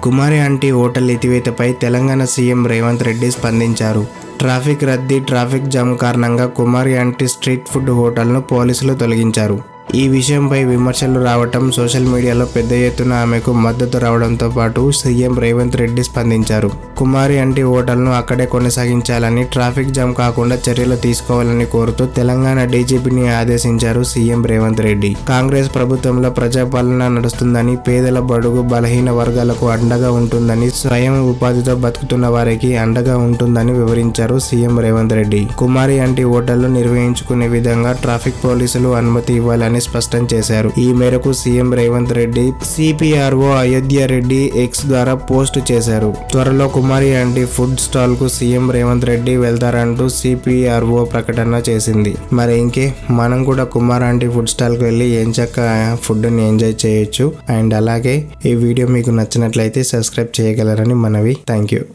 కుమారి aunty hotel ఎత్తివేతపై Telangana CM Revanth Reddy స్పందించారు. Traffic రద్దీ, ట్రాఫిక్ జామ్ కారణంగా కుమారి ఆంటీ స్ట్రీట్ ఫుడ్ హోటల్ను పోలీసులు తొలగించారు. ఈ విషయంపై విమర్శలు రావటం, సోషల్ మీడియాలో పెద్ద ఎత్తున ఆమెకు మద్దతు రావడంతో పాటు సీఎం రేవంత్ రెడ్డి స్పందించారు. కుమారి ఆంటీ హోటల్ను అక్కడే కొనసాగించాలని, ట్రాఫిక్ జామ్ కాకుండా చర్యలు తీసుకోవాలని కోరుతూ తెలంగాణ డీజీపీని ఆదేశించారు సీఎం రేవంత్ రెడ్డి. కాంగ్రెస్ ప్రభుత్వంలో ప్రజాపాలన నడుస్తుందని, పేదల, బడుగు, బలహీన వర్గాలకు అండగా ఉంటుందని, స్వయం ఉపాధితో బతుకుతున్న వారికి అండగా ఉంటుందని వివరించారు సీఎం రేవంత్ రెడ్డి. కుమారి ఆంటీ హోటల్ను నిర్వహించుకునే విధంగా ట్రాఫిక్ పోలీసులు అనుమతి ఇవ్వాలని స్పష్టం చేశారు. ఈ మేరకు CM Revanth Reddy CPRO Ayodhya Reddy X ద్వారా పోస్ట్ చేశారు. త్వరలో కుమారి ఆంటీ ఫుడ్ స్టాల్ కు సీఎం రేవంత్ రెడ్డి వెళ్తారంటూ సిపిఆర్ఓ ప్రకటన చేసింది. మరి ఇంకే మనం కూడా కుమారి ఆంటీ ఫుడ్ స్టాల్ కు వెళ్ళి ఎంచక్క ఫుడ్ ని ఎంజాయ్ చేయొచ్చు. అండ్ అలాగే ఈ వీడియో మీకు నచ్చినట్లయితే సబ్స్క్రైబ్ చేయగలరని మనవి. Thank you.